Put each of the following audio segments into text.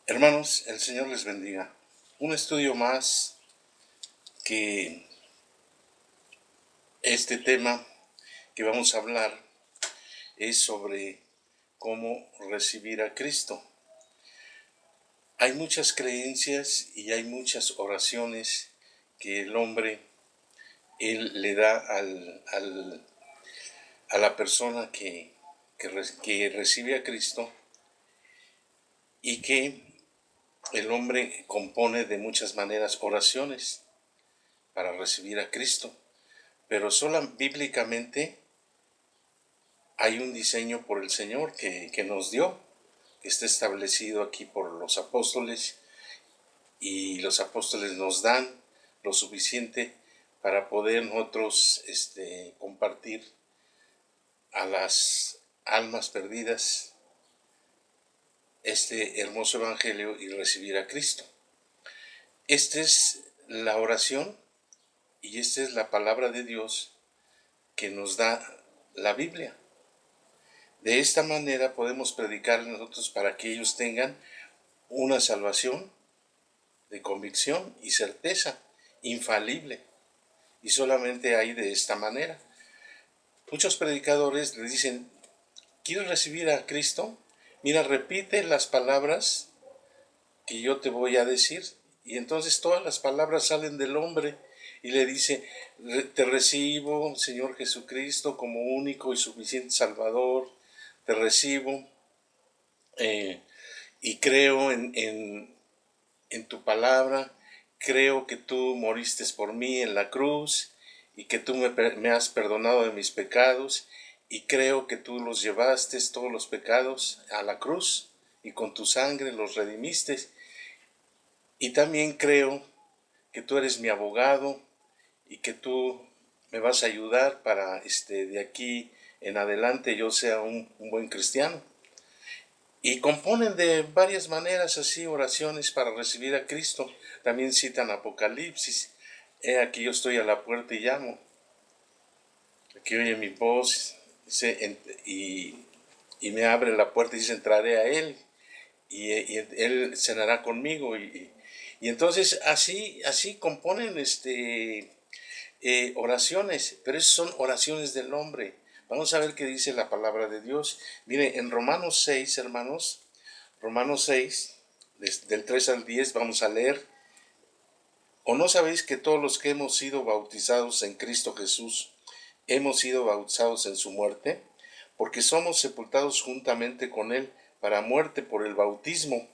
Hermanos, el Señor les bendiga. Un estudio más que este tema que vamos a hablar es sobre cómo recibir a Cristo. Hay muchas creencias y hay muchas oraciones que el hombre, él le da a la persona que recibe a Cristo, y que el hombre compone de muchas maneras oraciones para recibir a Cristo. Pero bíblicamente hay un diseño por el Señor que nos dio, que está establecido aquí por los apóstoles, y los apóstoles nos dan lo suficiente para poder nosotros compartir a las almas perdidas este hermoso evangelio y recibir a Cristo. Esta es la oración y esta es la palabra de Dios que nos da la Biblia. De esta manera podemos predicar nosotros para que ellos tengan una salvación de convicción y certeza, infalible. Y solamente hay de esta manera. Muchos predicadores le dicen: ¿quieres recibir a Cristo? Mira, repite las palabras que yo te voy a decir. Y entonces todas las palabras salen del hombre y le dice: te recibo, Señor Jesucristo, como único y suficiente Salvador. Te recibo y creo en tu palabra. Creo que tú moriste por mí en la cruz y que tú me has perdonado de mis pecados, y creo que tú los llevaste todos los pecados a la cruz y con tu sangre los redimiste. Y también creo que tú eres mi abogado y que tú me vas a ayudar para de aquí en adelante yo sea un buen cristiano. Y componen de varias maneras así oraciones para recibir a Cristo. También citan Apocalipsis: he aquí yo estoy a la puerta y llamo. Aquí oye mi voz y me abre la puerta y dice: entraré a él y él cenará conmigo. Y entonces así componen oraciones, pero esas son oraciones del hombre. Vamos a ver qué dice la palabra de Dios. Mire, en Romanos 6, hermanos, Romanos 6, del 3 al 10, vamos a leer: ¿o no sabéis que todos los que hemos sido bautizados en Cristo Jesús, hemos sido bautizados en su muerte? Porque somos sepultados juntamente con él para muerte por el bautismo,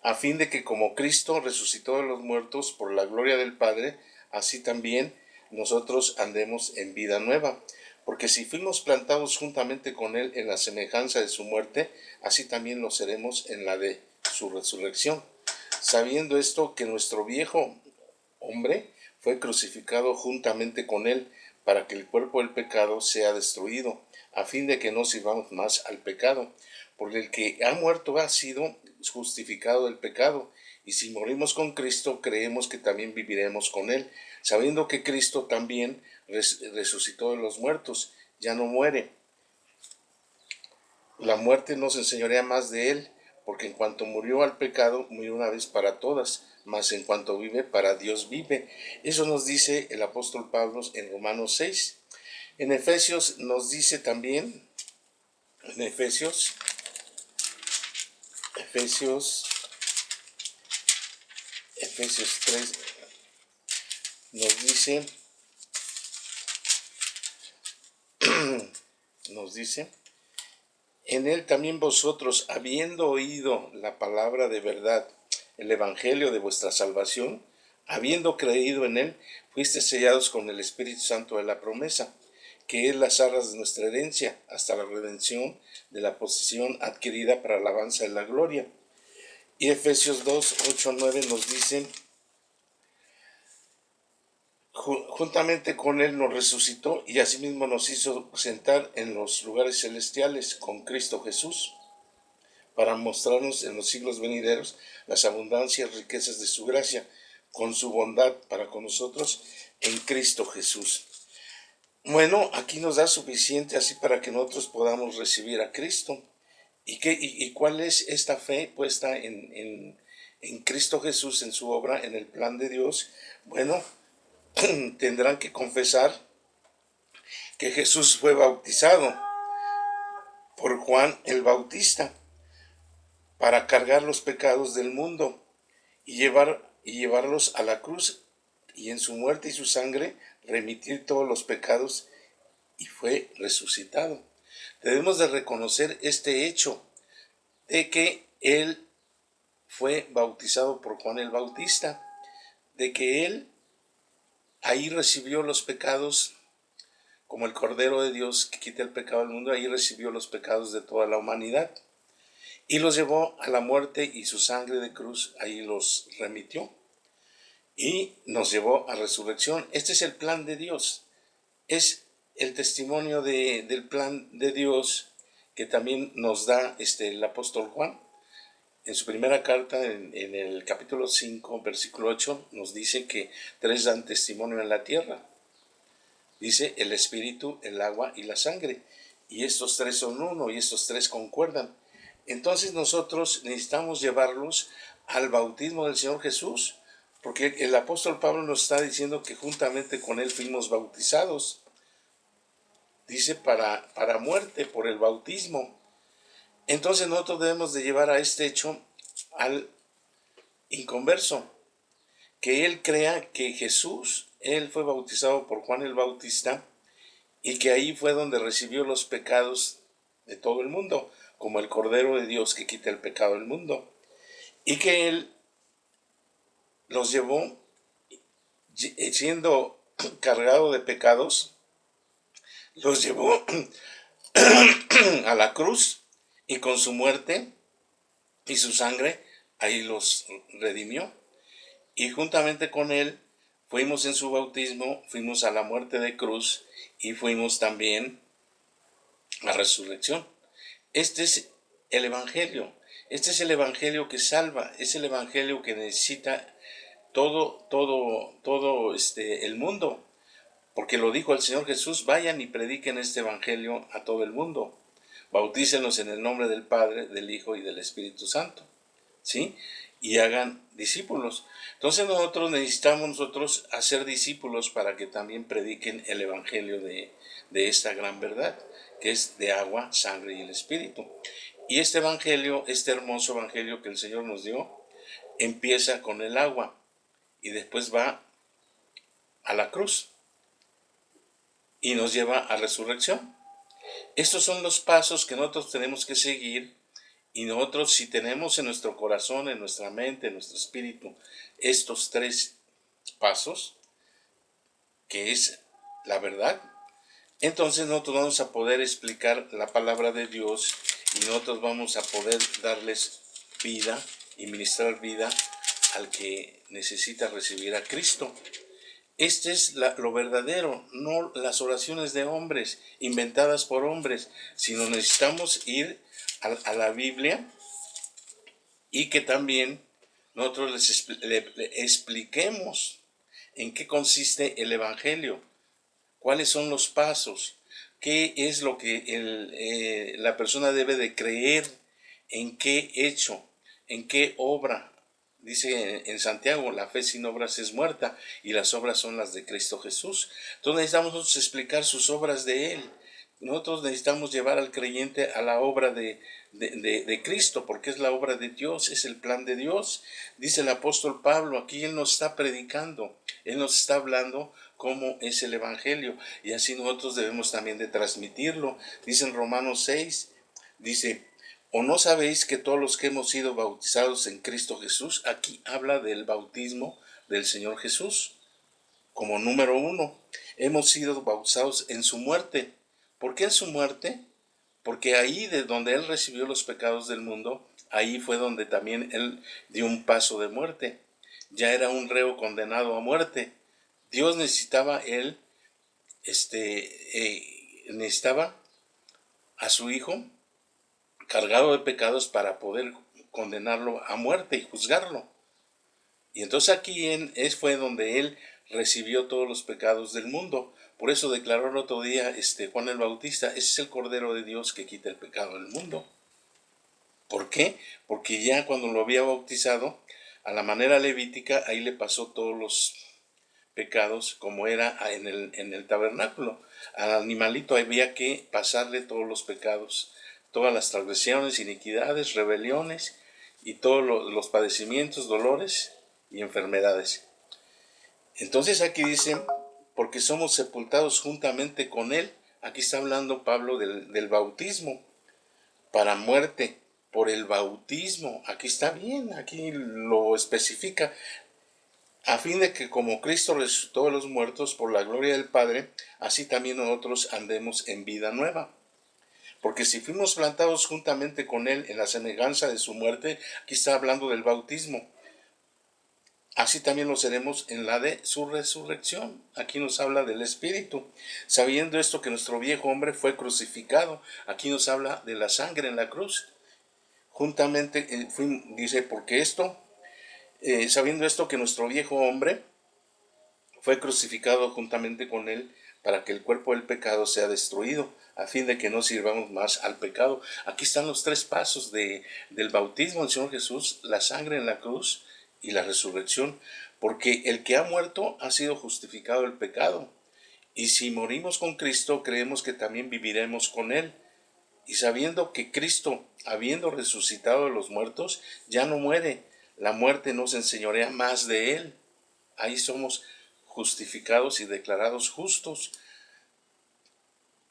a fin de que como Cristo resucitó de los muertos por la gloria del Padre, así también nosotros andemos en vida nueva. Porque si fuimos plantados juntamente con él en la semejanza de su muerte, así también lo seremos en la de su resurrección. Sabiendo esto, que nuestro viejo hombre fue crucificado juntamente con él, para que el cuerpo del pecado sea destruido, a fin de que no sirvamos más al pecado. Porque el que ha muerto ha sido justificado del pecado. Y si morimos con Cristo, creemos que también viviremos con él, sabiendo que Cristo también resucitó de los muertos, ya no muere. La muerte no se enseñorea más de él, porque en cuanto murió al pecado, murió una vez para todas, mas en cuanto vive, para Dios vive. Eso nos dice el apóstol Pablo en Romanos 6. En Efesios nos dice también, en Efesios 3, nos dice: en él también vosotros, habiendo oído la palabra de verdad, el evangelio de vuestra salvación, habiendo creído en él, fuisteis sellados con el Espíritu Santo de la promesa, que es las arras de nuestra herencia, hasta la redención de la posesión adquirida para alabanza de la gloria. Y Efesios 2, 8, 9 nos dice: juntamente con él nos resucitó y asimismo nos hizo sentar en los lugares celestiales con Cristo Jesús, para mostrarnos en los siglos venideros las abundancias riquezas de su gracia, con su bondad para con nosotros en Cristo Jesús. Bueno, aquí nos da suficiente así para que nosotros podamos recibir a Cristo. ¿Y cuál es esta fe puesta en Cristo Jesús, en su obra, en el plan de Dios? Bueno, tendrán que confesar que Jesús fue bautizado por Juan el Bautista para cargar los pecados del mundo y llevarlos a la cruz, y en su muerte y su sangre remitir todos los pecados, y fue resucitado. Debemos de reconocer este hecho de que él fue bautizado por Juan el Bautista, de que él ahí recibió los pecados como el Cordero de Dios que quita el pecado del mundo. Ahí recibió los pecados de toda la humanidad y los llevó a la muerte, y su sangre de cruz ahí los remitió y nos llevó a resurrección. Este es el plan de Dios, es el testimonio del plan de Dios que también nos da el apóstol Juan. En su primera carta, en el capítulo 5, versículo 8, nos dice que tres dan testimonio en la tierra. Dice el espíritu, el agua y la sangre. Y estos tres son uno, y estos tres concuerdan. Entonces nosotros necesitamos llevarlos al bautismo del Señor Jesús, porque el apóstol Pablo nos está diciendo que juntamente con él fuimos bautizados. Dice para muerte por el bautismo. Entonces nosotros debemos de llevar a este hecho al inconverso, que él crea que Jesús, él fue bautizado por Juan el Bautista, y que ahí fue donde recibió los pecados de todo el mundo, como el Cordero de Dios que quita el pecado del mundo, y que él los llevó siendo cargado de pecados, los llevó a la cruz, y con su muerte y su sangre ahí los redimió, y juntamente con él fuimos en su bautismo, fuimos a la muerte de cruz y fuimos también a resurrección. Este es el evangelio, este es el evangelio que salva, es el evangelio que necesita todo el mundo, porque lo dijo el Señor Jesús: vayan y prediquen este evangelio a todo el mundo, bautícenlos en el nombre del Padre, del Hijo y del Espíritu Santo, ¿sí? Y hagan discípulos. Entonces nosotros necesitamos hacer discípulos para que también prediquen el evangelio de esta gran verdad, que es de agua, sangre y el Espíritu. Y este evangelio, este hermoso evangelio que el Señor nos dio, empieza con el agua y después va a la cruz y nos lleva a resurrección. Estos son los pasos que nosotros tenemos que seguir, y nosotros, si tenemos en nuestro corazón, en nuestra mente, en nuestro espíritu, estos tres pasos, que es la verdad, entonces nosotros vamos a poder explicar la palabra de Dios, y nosotros vamos a poder darles vida y ministrar vida al que necesita recibir a Cristo. Este es lo verdadero, no las oraciones de hombres, inventadas por hombres, sino necesitamos ir a la Biblia, y que también nosotros le expliquemos en qué consiste el evangelio, cuáles son los pasos, qué es lo que la persona debe de creer, en qué hecho, en qué obra. Dice en Santiago: la fe sin obras es muerta, y las obras son las de Cristo Jesús. Entonces necesitamos nosotros explicar sus obras de Él. Nosotros necesitamos llevar al creyente a la obra de Cristo, porque es la obra de Dios, es el plan de Dios. Dice el apóstol Pablo, aquí él nos está predicando, él nos está hablando cómo es el evangelio, y así nosotros debemos también de transmitirlo. Dice en Romanos 6, dice: ¿o no sabéis que todos los que hemos sido bautizados en Cristo Jesús? Aquí habla del bautismo del Señor Jesús. Como número 1, hemos sido bautizados en su muerte. ¿Por qué en su muerte? Porque ahí, de donde Él recibió los pecados del mundo, ahí fue donde también Él dio un paso de muerte. Ya era un reo condenado a muerte. Dios necesitaba necesitaba a su Hijo cargado de pecados para poder condenarlo a muerte y juzgarlo. Y entonces aquí fue donde Él recibió todos los pecados del mundo. Por eso declaró el otro día Juan el Bautista: ese es el Cordero de Dios que quita el pecado del mundo. ¿Por qué? Porque ya cuando lo había bautizado, a la manera levítica, ahí le pasó todos los pecados como era en el tabernáculo. Al animalito había que pasarle todos los pecados, todas las transgresiones, iniquidades, rebeliones y todos los padecimientos, dolores y enfermedades. Entonces aquí dice, porque somos sepultados juntamente con él. Aquí está hablando Pablo del bautismo para muerte por el bautismo. Aquí está bien, aquí lo especifica, a fin de que como Cristo resucitó de los muertos por la gloria del Padre, así también nosotros andemos en vida nueva. Porque si fuimos plantados juntamente con Él en la semejanza de su muerte, aquí está hablando del bautismo, así también lo seremos en la de su resurrección. Aquí nos habla del Espíritu. Sabiendo esto que nuestro viejo hombre fue crucificado, aquí nos habla de la sangre en la cruz. Juntamente, dice, porque esto, sabiendo esto que nuestro viejo hombre fue crucificado juntamente con él para que el cuerpo del pecado sea destruido, a fin de que no sirvamos más al pecado. Aquí están los tres pasos del bautismo del Señor Jesús, la sangre en la cruz y la resurrección, porque el que ha muerto ha sido justificado del pecado. Y si morimos con Cristo, creemos que también viviremos con Él. Y sabiendo que Cristo, habiendo resucitado de los muertos, ya no muere, la muerte no se enseñorea más de Él. Ahí somos justificados y declarados justos.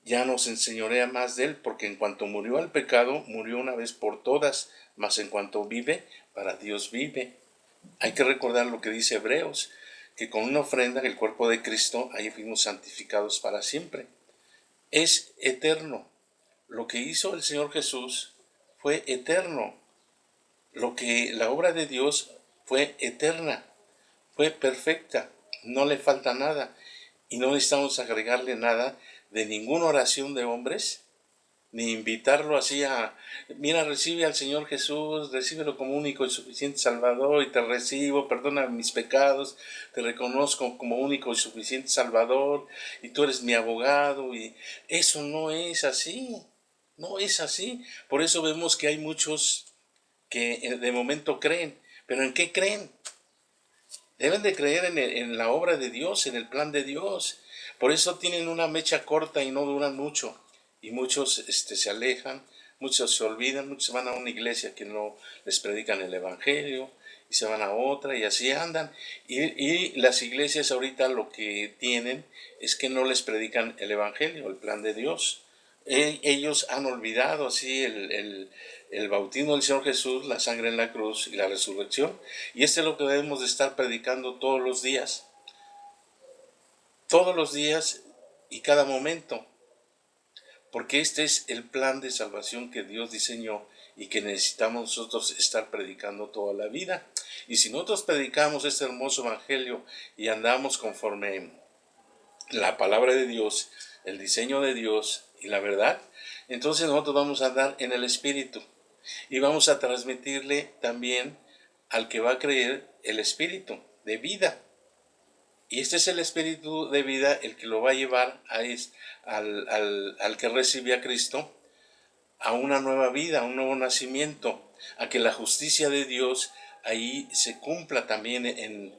Ya no se enseñorea más de Él, porque en cuanto murió al pecado, murió una vez por todas, mas en cuanto vive, para Dios vive. Hay que recordar lo que dice Hebreos, que con una ofrenda, el cuerpo de Cristo, ahí fuimos santificados para siempre. Es eterno. Lo que hizo el Señor Jesús fue eterno. La obra de Dios fue eterna, fue perfecta, no le falta nada. Y no necesitamos agregarle nada de ninguna oración de hombres, ni invitarlo así mira, recibe al Señor Jesús, recíbelo como único y suficiente Salvador, y te recibo, perdona mis pecados, te reconozco como único y suficiente Salvador, y tú eres mi abogado. Y eso no es así, no es así. Por eso vemos que hay muchos que de momento creen, pero ¿en qué creen? Deben de creer en la obra de Dios, en el plan de Dios. Por eso tienen una mecha corta y no duran mucho. Y muchos se alejan, muchos se olvidan, muchos van a una iglesia que no les predican el Evangelio, y se van a otra y así andan. Y las iglesias ahorita lo que tienen es que no les predican el Evangelio, el plan de Dios. Ellos han olvidado así el bautismo del Señor Jesús, la sangre en la cruz y la resurrección. Y esto es lo que debemos de estar predicando todos los días y cada momento, porque este es el plan de salvación que Dios diseñó y que necesitamos nosotros estar predicando toda la vida. Y si nosotros predicamos este hermoso evangelio y andamos conforme la palabra de Dios, el diseño de Dios y la verdad, entonces nosotros vamos a andar en el Espíritu y vamos a transmitirle también al que va a creer el Espíritu de vida. Y este es el Espíritu de vida el que lo va a llevar al que recibe a Cristo a una nueva vida, a un nuevo nacimiento, a que la justicia de Dios ahí se cumpla también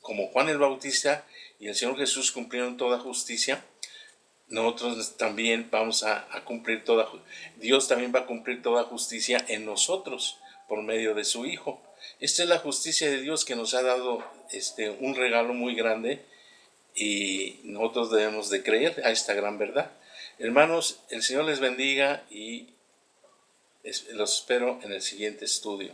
como Juan el Bautista y el Señor Jesús cumplieron toda justicia. Nosotros también vamos a cumplir Dios también va a cumplir toda justicia en nosotros por medio de su Hijo. Esta es la justicia de Dios que nos ha dado un regalo muy grande, y nosotros debemos de creer a esta gran verdad. Hermanos, el Señor les bendiga y los espero en el siguiente estudio.